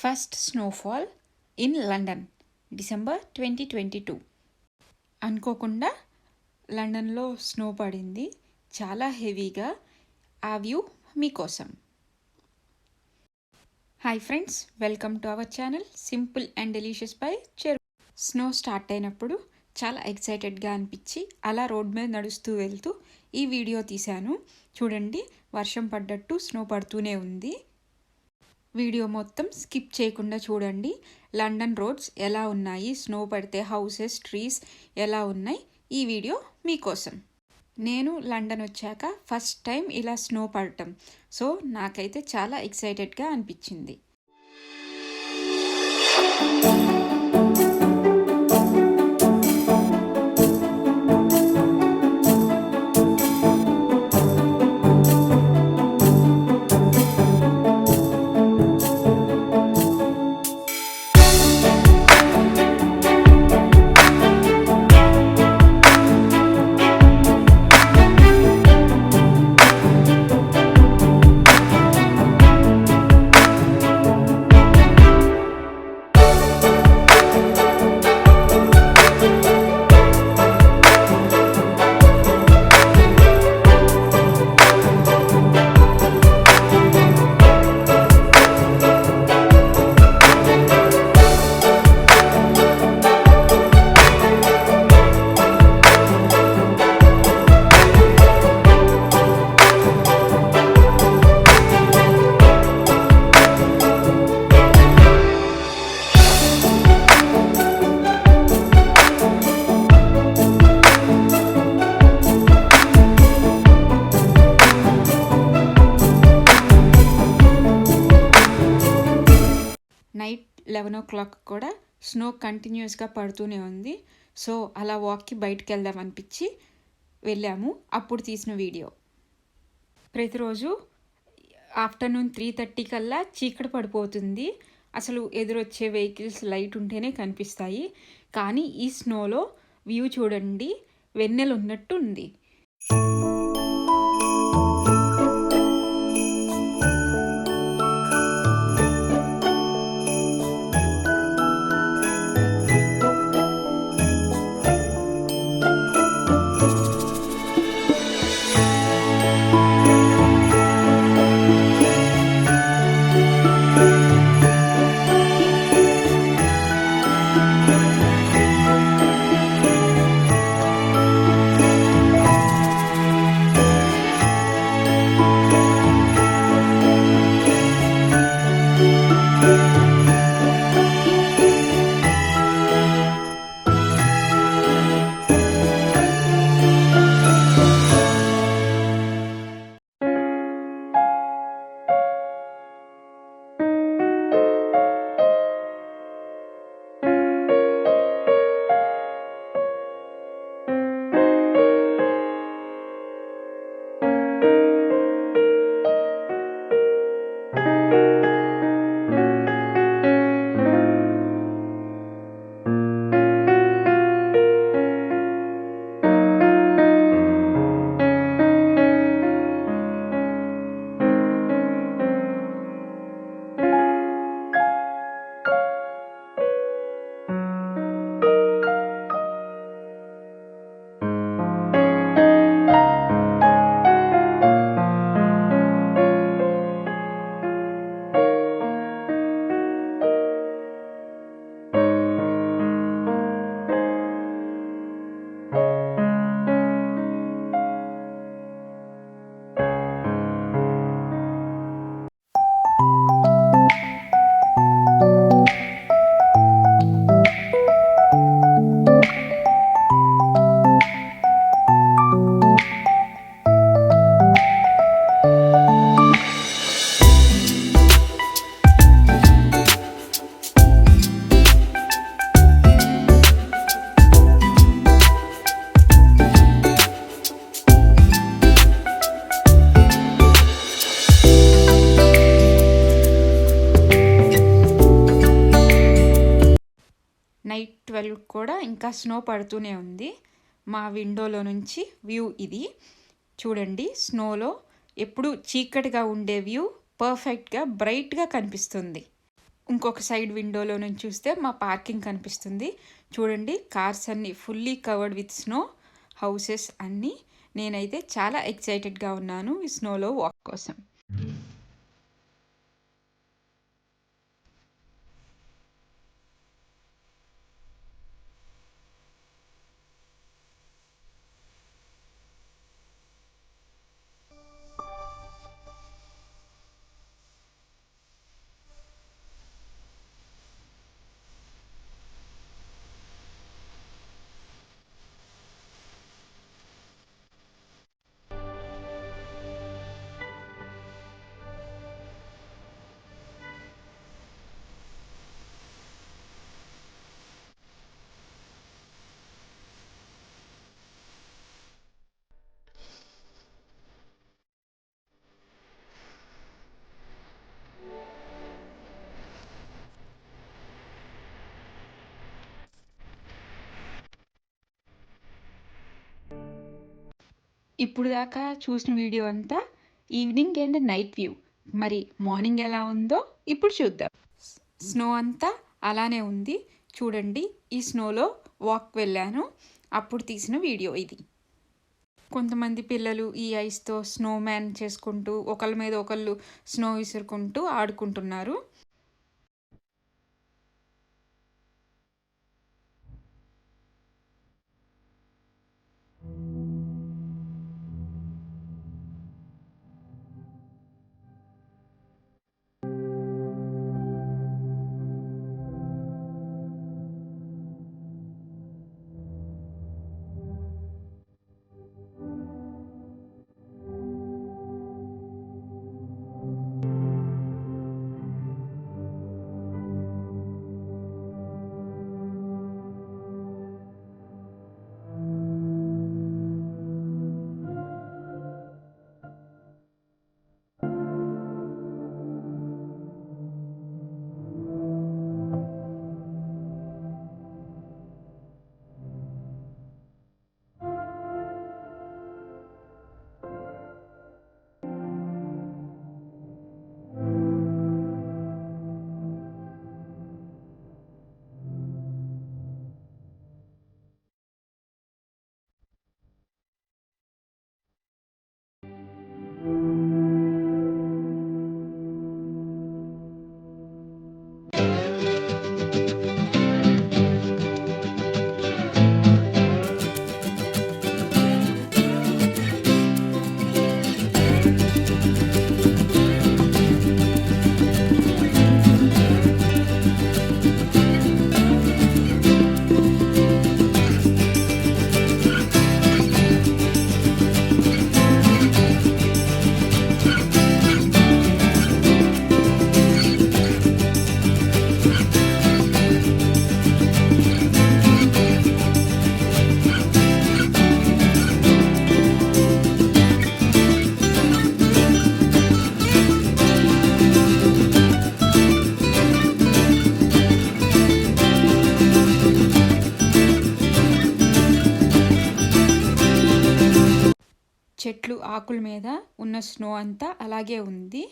First snowfall in London December 2022. అనుకోకుండా లండన్లో snow పడింది, చాలా హెవీగా. ఆ వ్యూ మీకోసం. Hi friends, welcome to our channel simple and delicious by Cheru. Snow start అయినప్పుడు చాలా ఎక్సైటెడ్గా అనిపించి అలా రోడ్ మీద నడుస్తూ వెళ్తూ ఈ వీడియో తీశాను. చూడండి, వర్షం పడ్డట్టు స్నో పడుతూనే ఉంది. వీడియో మొత్తం స్కిప్ చేయకుండా చూడండి. లండన్ రోడ్స్ ఎలా ఉన్నాయి, స్నో పడితే హౌసెస్, ట్రీస్ ఎలా ఉన్నాయి, ఈ వీడియో మీకోసం. నేను లండన్ వచ్చాక ఫస్ట్ టైం ఇలా స్నో పడటం, సో నాకైతే చాలా ఎక్సైటెడ్గా అనిపించింది. నైట్ 11 o'clock కూడా స్నో కంటిన్యూస్గా పడుతూనే ఉంది. సో అలా వాక్కి బయటకు వెళ్దాం అనిపించి వెళ్ళాము. అప్పుడు తీసిన వీడియో. ప్రతిరోజు ఆఫ్టర్నూన్ 3:30 కల్లా చీకటి పడిపోతుంది. అసలు ఎదురొచ్చే వెహికల్స్ లైట్ ఉంటేనే కనిపిస్తాయి. కానీ ఈ స్నోలో వ్యూ చూడండి, వెన్నెలు ఉన్నట్టు ఉంది. నైట్ 12 కూడా ఇంకా స్నో పడుతూనే ఉంది. మా విండోలో నుంచి వ్యూ ఇది చూడండి. స్నోలో ఎప్పుడు చీకటిగా ఉండే వ్యూ పర్ఫెక్ట్గా బ్రైట్గా కనిపిస్తుంది. ఇంకొక సైడ్ విండోలో నుంచి చూస్తే మా పార్కింగ్ కనిపిస్తుంది. చూడండి, కార్స్ అన్నీ fully covered with snow, houses అన్నీ. నేనైతే చాలా ఎక్సైటెడ్గా ఉన్నాను ఈ స్నోలో వాక్ కోసం. ఇప్పుడు దాకా చూసిన వీడియో అంతా ఈవినింగ్ అండ్ నైట్ వ్యూ. మరి మార్నింగ్ ఎలా ఉందో ఇప్పుడు చూద్దాం. స్నో అంతా అలానే ఉంది. చూడండి, ఈ స్నోలో వాక్ వెళ్ళాను, అప్పుడు తీసిన వీడియో ఇది. కొంతమంది పిల్లలు ఈ ఐస్తో స్నో మ్యాన్ చేసుకుంటూ ఒకళ్ళ మీద ఒకళ్ళు స్నో విసురుకుంటూ ఆడుకుంటున్నారు. చెట్లు ఆకుల మీద ఉన్న స్నో అంతా అలాగే ఉంది.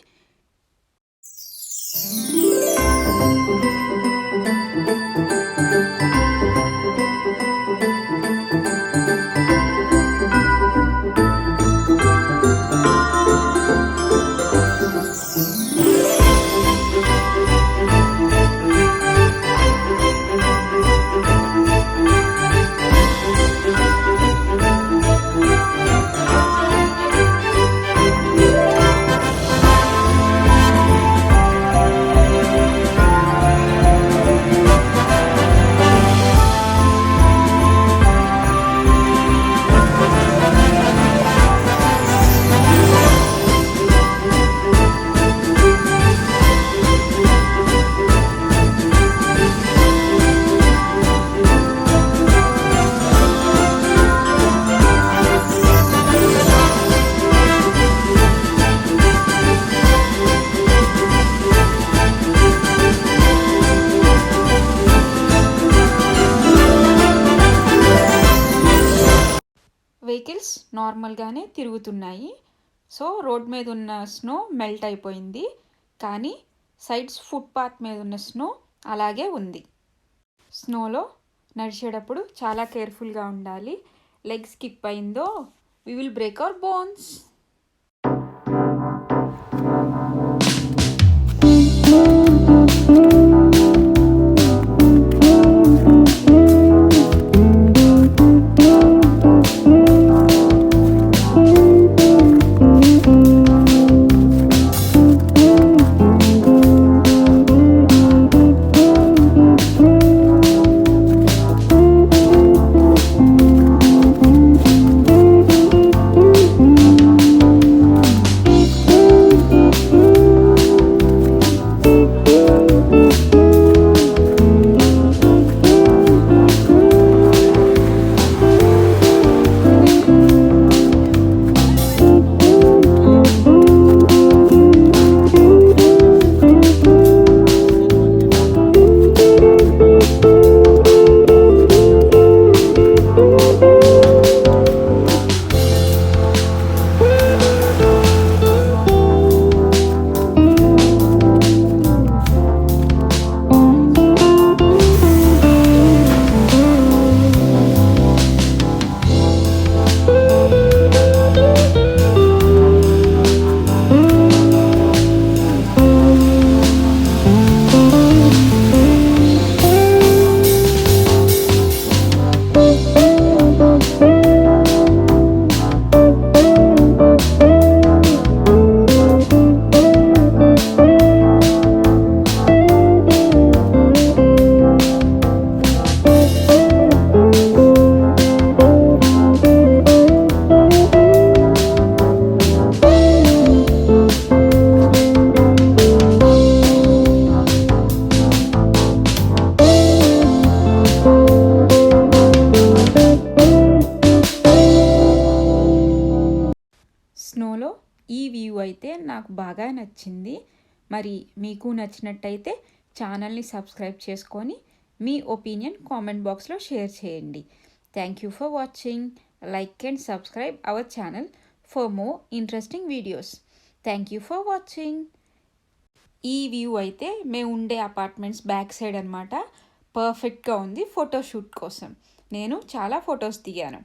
వెహికల్స్ నార్మల్గానే తిరుగుతున్నాయి. సో రోడ్ మీద ఉన్న స్నో మెల్ట్ అయిపోయింది, కానీ సైడ్స్ ఫుట్పాత్ మీద ఉన్న స్నో అలాగే ఉంది. స్నోలో నడిచేటప్పుడు చాలా కేర్ఫుల్గా ఉండాలి. లెగ్ స్కిప్ అయిందో we will break our bones. స్నోలో ఈ వ్యూ అయితే నాకు బాగా నచ్చింది. మరి మీకు నచ్చినట్టయితే ఛానల్ని సబ్స్క్రైబ్ చేసుకొని మీ ఒపీనియన్ కామెంట్ బాక్స్లో షేర్ చేయండి. Thank you for watching. Like and subscribe our channel for more interesting videos. Thank you for watching. ఈ వ్యూ అయితే మేము ఉండే అపార్ట్మెంట్స్ బ్యాక్ సైడ్ అనమాట. పర్ఫెక్ట్గా ఉంది ఫోటోషూట్ కోసం. నేను చాలా ఫొటోస్ దిగాను.